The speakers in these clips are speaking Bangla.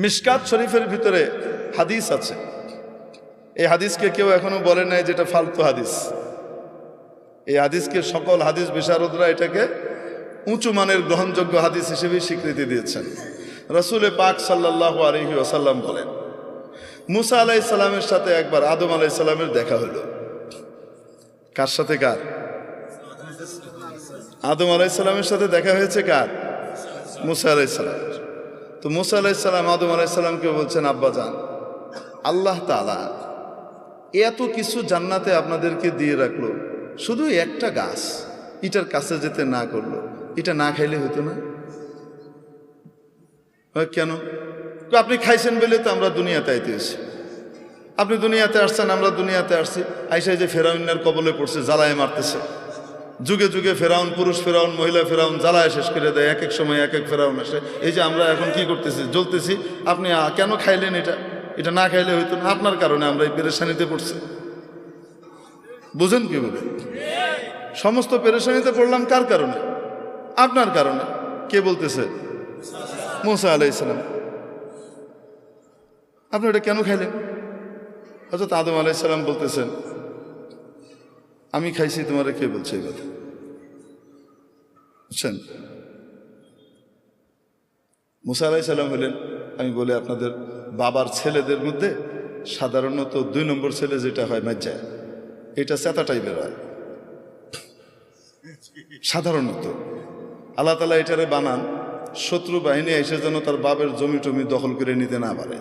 মিশকাত শরীফের ভিতরে হাদিস আছে। এই হাদিসকে কেউ এখনো বলে নাই যেটা ফালতু হাদিস। এই হাদিসকে সকল হাদিস বিশারদরা এটাকে উঁচু মানের গ্রহণযোগ্য হাদিস হিসেবে স্বীকৃতি দিয়েছেন। রাসূল পাক সাল্লাল্লাহু আলাইহি ওয়াসাল্লাম বলেন, মুসা আলাইহিস সালামের সাথে একবার আদম আলাইহিস সালামের দেখা হলো। কার সাথে? কার? আদম আলাইহিস সালামের সাথে দেখা হয়েছে। কার? মুসা আলাইহিস সালামের। তো মুসা আলাইহিস সালাম আদম আলাইহিস সালামকে বলছেন, আব্বাজান, আল্লাহ তাআলা এত কিছু জান্নাতে আপনাদেরকে দিয়ে রাখলো, শুধু একটা গাছ এটার কাছে যেতে না করলো, এটা না খাইলে হতো না? কেন? আপনি খাইছেন বলে তো আমরা দুনিয়াতে আইতেছি। আপনি দুনিয়াতে আসছেন, আমরা দুনিয়াতে আসছি। আইসাই যে ফেরাউনের কবলে পড়ছে, জ্বালায় মারতেছে। যুগে যুগে ফেরাউন, পুরুষ ফেরাউন, মহিলা ফেরাউন জ্বালায় শেষ করে দেয়। এক এক সময় এক এক ফেরাউন আসে। এই যে আমরা এখন কি করতেছি, জ্বলতেছি। আপনি কেন খাইলেন? এটা না খাইলে হইতো না। আপনার কারণে আমরা এই পেরেশানিতে পড়ছি। বুঝেন কি বলে? সমস্ত পেরেশানিতে পড়লাম কার কারণে? আপনার কারণে। কে বলতেছে? মুসা আলাইহিস সালাম। আপনি এটা কেন খাইলেন? হযরত আদম আলাইহিস সালাম বলতেছেন, আমি খাইছি, তোমারে কে বলছে এই কথা? বুঝছেন? মুসা আলাইহিস সালাম হলেন, আমি বলি আপনাদের বাবার ছেলেদের মধ্যে সাধারণত 2 নম্বর ছেলে যেটা হয় মাজ্জা, এটা চেতা টাইপের হয় সাধারণত। আল্লাহ তাআলা এটারে বানান শত্রু বাহিনী এসে যেন তার বাবের জমি টমি দখল করে নিতে না পারে।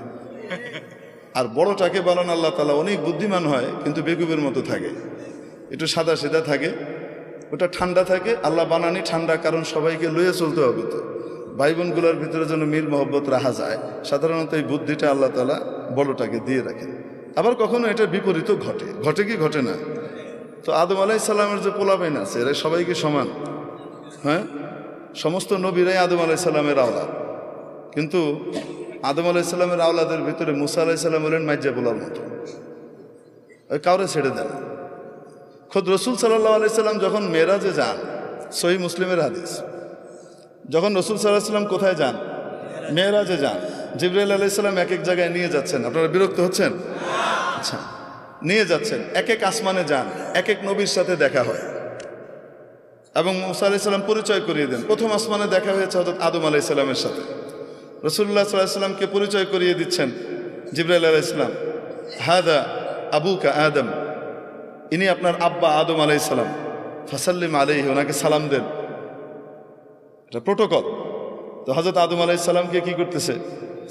আর বড়টাকে বানান আল্লাহ তাআলা অনেক বুদ্ধিমান হয়, কিন্তু বেকুবের মতো থাকে, একটু সাদা সিধা থাকে, ওটা ঠান্ডা থাকে। আল্লাহ বানানি ঠান্ডা, কারণ সবাইকে লইয়ে চলতে হবে। তো ভাই বোনগুলোর ভিতরে যেন মিল মহব্বত রাখা যায়, সাধারণত এই বুদ্ধিটা আল্লাহ তাআলা বড়টাকে দিয়ে রাখেন। আবার কখনো এটার বিপরীতও ঘটে। ঘটে কি ঘটে না? তো আদম আলাইহিস সালামের যে পোলাপাইন আছে, এরা সবাইকে সমান। হ্যাঁ, সমস্ত নবীরাই আদম আলাইহিস সালামের আওলাদ, কিন্তু আদম আলাইহিস সালামের আওলাদের ভিতরে মুসা আলাইহিস সালাম হলেন মাইজ্জা পোলার মতো, ওই কাউরে ছেড়ে দেন। খোদ রসুল সাল্লাল্লাহু আলাইহি সাল্লাম যখন মেরাজে যান, সহিহ মুসলিমের হাদিস, যখন রসুল সাল্লাল্লাহু আলাইহি সাল্লাম কোথায় যান? মেরাজে যান। জিবরাইল আলাইহিস সালাম এক এক জায়গায় নিয়ে যাচ্ছেন। আপনারা বিরক্ত হচ্ছেন? আচ্ছা, নিয়ে যাচ্ছেন, এক এক আসমানে যান, এক এক নবীর সাথে দেখা হয় এবং মুসা আলাইহিস সালাম পরিচয় করিয়ে দেন। প্রথম আসমানে দেখা হয়েছে হযরত আদম আলাইহিস সালামের সাথে। রাসূলুল্লাহ সাল্লাল্লাহু আলাইহি সাল্লামকে পরিচয় করিয়ে দিচ্ছেন জিবরাইল আলাইহিস সালাম, হাদা আবুকা আদম, ইনি আপনার আব্বা আদম আলাইহিস সালাম, ফাসাল্লিম আলাইহি, ওনাকে সালাম দেন। এটা প্রোটোকল। তো হযরত আদম আলাইহিস সালামকে কি করতেছে?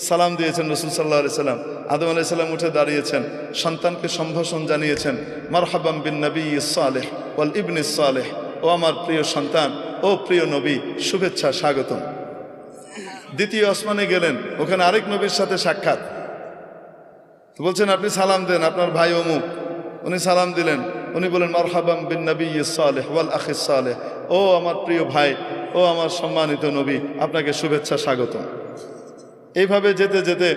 সালাম দিয়েছেন রাসূল সাল্লাল্লাহু আলাইহি সাল্লাম। আদম আলাইহিস সালাম উঠে দাঁড়িয়েছেন, সন্তানকে সম্ভাষণ জানিয়েছেন, মারহাবাম বিন নবিয়্যিস সালেহ ওয়াল ইবনিস সালেহ, ও আমার প্রিয় সন্তান, ও প্রিয় নবী, শুভেচ্ছা, স্বাগতম। দ্বিতীয় আসমানে গেলেন, ওখানে আরেক নবীর সাথে সাক্ষাৎ। তো বলছেন, আপনি সালাম দেন, আপনার ভাই অমুক। উনি সালাম দিলেন, উনি বলেন, মারহাবাম বিন নবিয়্যিস সালেহ ওয়াল আখিস সালেহ, ও আমার প্রিয় ভাই, ও আমার সম্মানিত নবী, আপনাকে শুভেচ্ছা, স্বাগতম। এইভাবে যেতে যেতে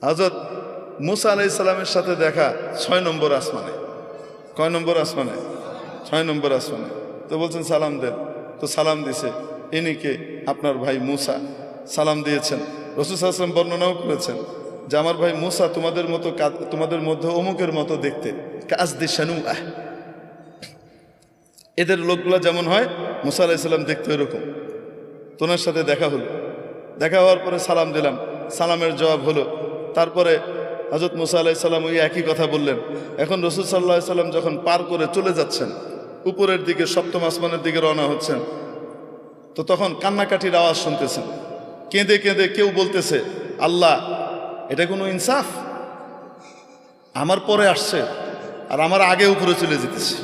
হযরত মুসা আলাইহিস সালামের সাথে দেখা 6 নম্বর আসমানে। কয় নম্বর আসমানে? 6 নম্বর আসমানে। তো বলছেন সালাম দেন। তো সালাম দিছে, ইনি কে? আপনার ভাই মুসা। সালাম দিয়েছেন। রাসূল সাল্লাল্লাহু আলাইহি ওয়াসাল্লাম বর্ণনাও করেছেন যে আমার ভাই মুসা তোমাদের মতো, তোমাদের মধ্যে অমুকের মতো দেখতে, কাজদি শানুআহ, এদের লোকগুলা যেমন হয় মুসা আলাইহিস সালাম দেখতে এরকম। তোমার সাথে দেখা হলো। দেখা হওয়ার পরে সালাম দিলাম, সালামের জবাব হলো। তারপরে হযরত মুসা আলাইহিস সালাম ওই একই কথা বললেন। এখন রাসূল সাল্লাল্লাহু আলাইহি সাল্লাম যখন পার করে চলে যাচ্ছেন, উপরের দিকে 7ম আসমানের দিকে রওনা হচ্ছেন, তো তখন কান্নাকাটির আওয়াজ শুনতেছেন। কেঁদে কেঁদে কেউ বলতেছে, আল্লাহ, এটা কোনো ইনসাফ? আমার পরে আসছে আর আমার আগে উপরে চলে যেতেছে,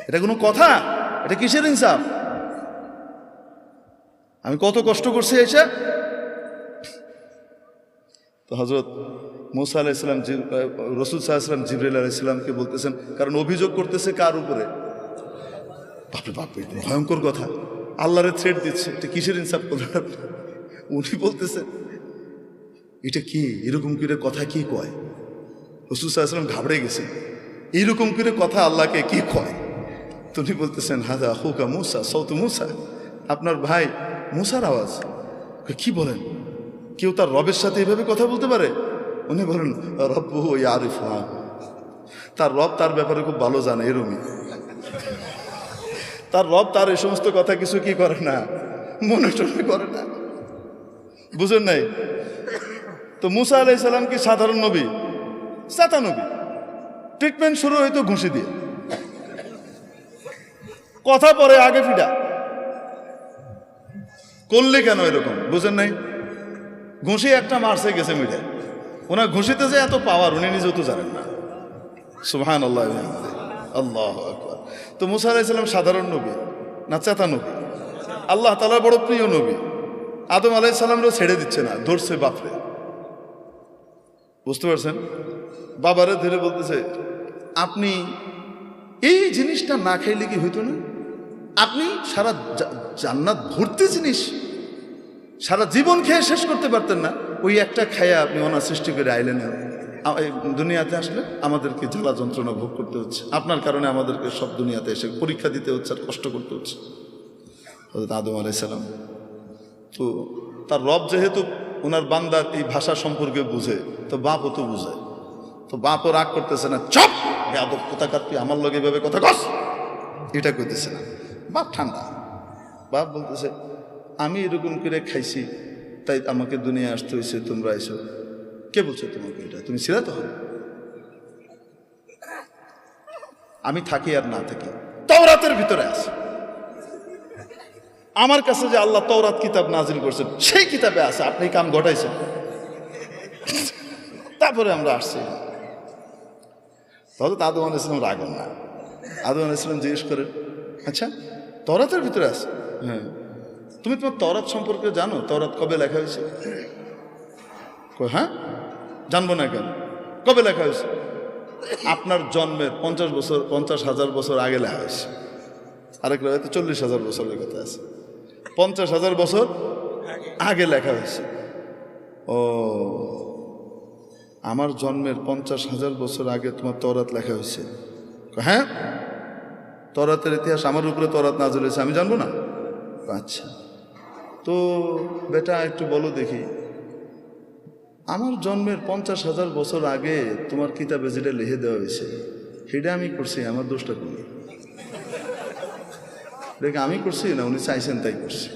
এটা কোনো কথা? এটা কিসের ইনসাফ? আমি কত কষ্ট করছি এসে। তো হযরত মুসা আলাইহিস সালাম রাসূল সাল্লাল্লাহু আলাইহি ওয়াসাল্লাম জিবরাইল আলাইহিস সালামকে বলতেছেন, কারণ অভিযোগ করতেছে কার উপরে? বাপরে বাপ, ভয়ঙ্কর কথা। আল্লাহরে থ্রেট দিচ্ছে, এটা কিসের ইনসাফ করলেন আপনি? উনি বলতেছেন, এটা কি এরকম করে কথা কি কয়? রাসূল সাল্লাল্লাহু আলাইহি ওয়াসাল্লাম ঘাবড়ে গেছেন, এইরকম করে কথা আল্লাহকে কি কয়? তো উনি বলতেছেন, হাযা আখুকা মুসা, সাউতু মুসা, আপনার ভাই মুসার আওয়াজ। কি বলেন, কেউ তার রবের সাথে এভাবে কথা বলতে পারে? উনি বলেন রব্বু ইয়ারিফ, তার রব তার ব্যাপারে খুব ভালো জানে, এরমই। তার রব তার এই সমস্ত কথা কিছু কি করে না, মনে টনে করে না। বুঝেন নাই? তো মুসা আলাইহিস সালাম কি সাধারণ নবী? চাতা নবী। ট্রিটমেন্ট শুরু হইতো ঘুষি দিয়ে, কথা পরে আগে ফিটা। করলে কেন এরকম বুঝেন নাই? ঘুষি একটা মারছে, গেছে মিটে। ওনার ঘুষিতে যে এত পাওয়ার উনি নিজেও তো জানেন না। সুবহানাল্লাহ, আল্লাহু আকবার। তো মুসা আলাইহিস সালাম সাধারণ নবী না চেতা নবী? আল্লাহ তাআলার বড় প্রিয় নবী। আদম আলাইহিস সালামরও ছেড়ে দিচ্ছে না, ধরছে বাপরে। বুঝতে পারছেন? বাবারে ধরে বলতেছে, আপনি এই জিনিসটা না খাইলে কি হইতো না? আপনি সারা জান্নাত ভর্তি জিনিস সারা জীবন খেয়ে শেষ করতে পারতেন না, ওই একটা খায়া আপনি অনার সৃষ্টি করে আইলেন। দুনিয়াতে আসলে আমাদেরকে জ্বালা যন্ত্রণা ভোগ করতে হচ্ছে, আপনার কারণে আমাদেরকে সব দুনিয়াতে এসে পরীক্ষা দিতে হচ্ছে আর কষ্ট করতে হচ্ছে। হযরত আদম আলাইহিস সালাম তো তার রব যেহেতু ওনার বান্দার এই ভাষা সম্পর্কে বুঝে, তো বাপও তো বুঝে। তো বাপও রাগ করতেছে না, চপ বেয়াদব কোথাকার, তুই আমার লগে এভাবে কথা কস, এটা কইতেছে না। বাপ ঠান্ডা। বাপ বলতেছে, আমি এরকম করে খাইছি তাই আমাকে দুনিয়া আসতে হয়েছে, তোমরা এসো। কে বলছো তোমাকে এটা? তুমি ছিলা তো? আমি থাকি আর না থাকি তাওরাতের ভিতরে আছে। আমার কাছে যে আল্লাহ তাওরাত কিতাব নাজিল করছেন সেই কিতাবে আছে, আপনি কাম ঘটাইছেন। তারপরে আমরা আসছি। তাহলে তো আদম আলাইহিস সালাম রাগেন না। আদম আলাইহিস সালাম জিজ্ঞেস করেন, আচ্ছা তাওরাতের ভিতরে আছে? হ্যাঁ। তুমি তোমার তাওরাত সম্পর্কে জানো? তাওরাত কবে লেখা হয়েছে? হ্যাঁ, জানবো না কেন? কবে লেখা হয়েছে? আপনার জন্মের 50,000 বছর আগে লেখা হয়েছে। আরেক রাতে 40,000 বছরের কথা আছে। 50,000 বছর আগে লেখা হয়েছে। ও, আমার জন্মের 50,000 বছর আগে তোমার তাওরাত লেখা হয়েছে? হ্যাঁ, তাওরাতের ইতিহাস আমার উপরে তাওরাত নাযিল হয়েছে, আমি জানবো না? আচ্ছা, তো বেটা একটু বলো দেখি, আমার জন্মের 50,000 বছর আগে তোমার কিতাবে যেটা লিখে দেওয়া হয়েছে সেটা আমি করছি, আমার দোষটা করি? দেখে আমি করছি না, উনি চাইছেন তাই করছি।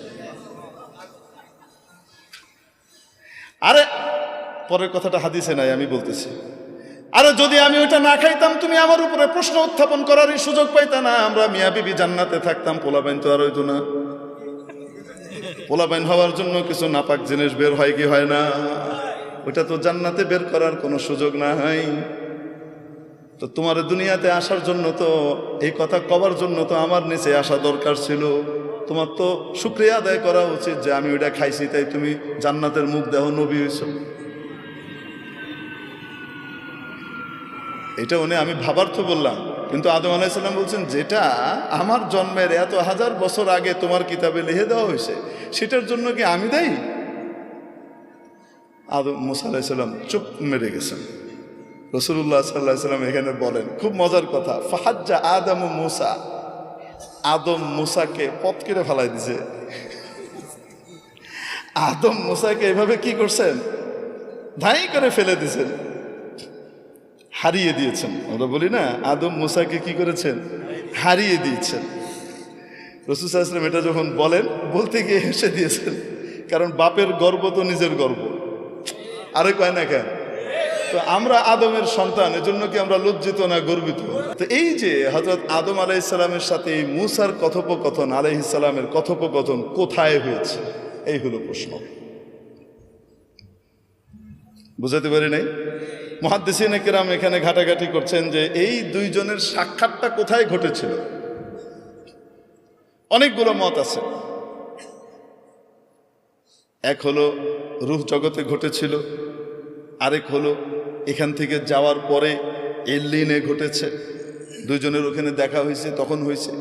আরে পরের কথাটা হাদিসে নাই, আমি বলতেছি। আরে যদি আমি ওইটা না খাইতাম তুমি আমার উপরে প্রশ্ন উত্থাপন করারই সুযোগ পাইতা না। আমরা মিয়া বিবি জান্নাতে থাকতাম, পোলাপাইন তো আর হইতো না। পোলাপাইন হওয়ার জন্য কিছু নাপাক জিনিস বের হয় কি হয় না? ওইটা তো জান্নাতে বের করার কোনো সুযোগ নাই। তো তোমার দুনিয়াতে আসার জন্য তো, এই কথা কবার জন্য তো আমার নিচে আসা দরকার ছিল। তোমার তো শুকরিয়া আদায় করা উচিত যে আমি ওইটা খাইছি তাই তুমি জান্নাতের মুখ দেহ নবী হইছ। এটা উনি আমি ভাবার্থ বললাম, কিন্তু আদম আলাইহিস সালাম বলছেন যেটা আমার জন্মের এত হাজার বছর আগে তোমার কিতাবে লিখে দেওয়া হয়েছে সেটার জন্য কি আমি দায়ী? মুসা আলাইহিস সালাম চুপ মেরে গেছেন। রাসূলুল্লাহ সাল্লাল্লাহু আলাইহি ওয়াসাল্লাম এখানে বলেন খুব মজার কথা, ফাহাজ্জা আদম মুসা, আদম মুসাকে পথ কেটে ফেলাই দিছে। আদম মুসাকে এভাবে কি করছেন? ধাই করে ফেলে দিয়েছেন, হারিয়ে দিয়েছেন। আমরা বলি না আদম মুসাকে কি করেছেন? হারিয়ে দিয়েছেন। রাসূল সাল্লাল্লাহু আলাইহি ওয়াসাল্লাম এটা যখন বলেন, বলতে গিয়ে হেসে দিয়েছেন, কারণ বাপের গর্ব তো নিজের গর্ব, আরে কয় না কেন? তো আমরা আদমের সন্তান, এজন্য কি আমরা লজ্জিত না গর্বিত? তো এই যে হযরত আদম আলাইহিস সালামের সাথে এই মূসার কথোপকথন, আলাইহিস সালামের কথোপকথন কোথায় হয়েছে, এই হলো প্রশ্ন। বুঝাতে পারি নাই? মুহাদ্দিসিনে কেরাম এখানে ঘাটাঘাটি করছেন যে এই দুইজনের সাক্ষাৎটা কোথায় ঘটেছিল। অনেকগুলো মত আছে। এক হলো রূহ জগতে ঘটেছিল, আরেক হলো এখান থেকে যাওয়ার পরে এল্লিনে ঘটেছে, দুইজনের ওখানে দেখা হয়েছে, তখন হয়েছে।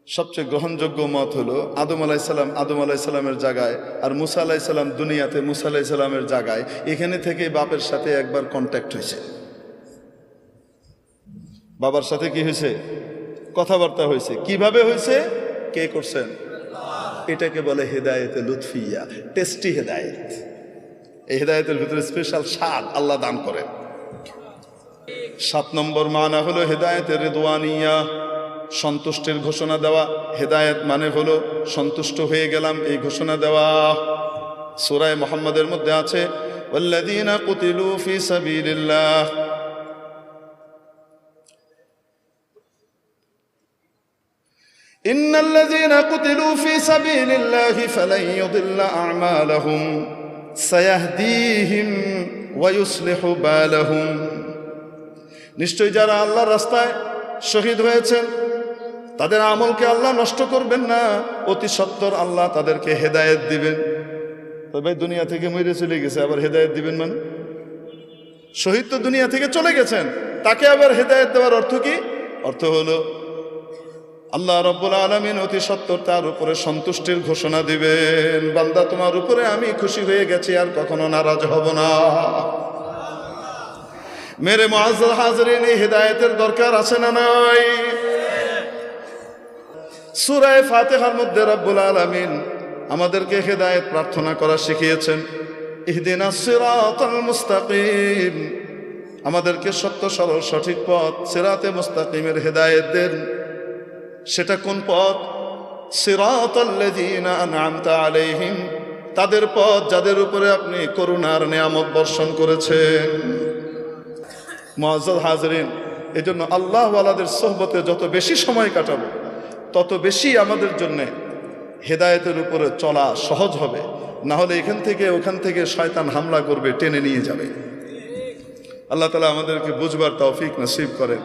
সবচেয়ে গ্রহণযোগ্য মত হলো আদম আলাইহিস সালামের জায়গায় আর মুসা আলাইহিস সালাম দুনিয়াতে মুসা আলাইহিস সালামের জায়গায়, এখানে থেকে বাপের সাথে একবার কন্ট্যাক্ট হয়েছে। বাবার সাথে কি হয়েছে? কথাবার্তা হয়েছে। কিভাবে হয়েছে? কে করছেন? এটাকে বলে হেদায়েতে লুৎফিয়া, টেস্টি হেদায়েত। এই হেদায়েতের ভিতরে স্পেশাল স্বাদ আল্লাহ দান করেন। 7 নম্বর মানা হলো হেদায়েতে রিদওয়ানিয়া, সন্তুষ্টির ঘোষণা দেওয়া। হেদায়েত মানে হলো সন্তুষ্ট হয়ে গেলাম এই ঘোষণা দেওয়া। সূরা মুহাম্মাদের মধ্যে আছে ওয়াল্লাযীনা কুতিলু ফি সাবিলিল্লাহ, ইন্নাল্লাযীনা কুতিলু ফি সাবিলিল্লাহি ফালান ইউদিল্লা আ'মালাহুম সায়াহদিহিম ওয়া ইউসলিহু বালাহুম। নিশ্চয় যারা আল্লাহর রাস্তায় শহীদ হয়েছেন তাদের আমলকে আল্লাহ নষ্ট করবেন না, অতি সত্বর আল্লাহ তাদেরকে হেদায়েত দিবেন। তবে দুনিয়া থেকে মরে চলে গেছে, আবার হেদায়েত দিবেন মানে? শহীদ তো দুনিয়া থেকে চলে গেছেন, তাকে আবার হেদায়েত দেওয়ার অর্থ কি? অর্থ হলো আল্লাহ রাব্বুল আলামিন অতি সত্বর তার উপরে সন্তুষ্টির ঘোষণা দিবেন, বান্দা তোমার উপরে আমি খুশি হয়ে গেছি, আর কখনো নারাজ হব না। মেরে মুআজ্জাজ হাজিরিন, এই হেদায়েতের দরকার আছে না নাই? সূরা ফাতিহার মধ্যে রব্বুল আলামিন আমাদেরকে হেদায়েত প্রার্থনা করা শিখিয়েছেন। ইহদিনাস সিরাতাল মুস্তাকিম, আমাদেরকে সত্য সরল সঠিক পথ সিরাতে মুস্তাকিমের হেদায়েত দেন। সেটা কোন পথ? সিরাতাল্লাযীনা আন'আমতা আলাইহিম, তাদের পথ যাদের উপরে আপনি করুণার নিয়ামত বর্ষণ করেছেন। মুআজ্জাজ হাজিরিন, এজন্য আল্লাহ ওয়ালাদের সোহবতে যত বেশি সময় কাটাবো তত বেশি আমাদের জন্য হেদায়েতের উপরে চলা সহজ হবে। না হলে এখান থেকে ওখান থেকে শয়তান হামলা করবে, টেনে নিয়ে যাবে। আল্লাহ তাআলা আমাদেরকে বুঝবার তৌফিক নসিব করেন।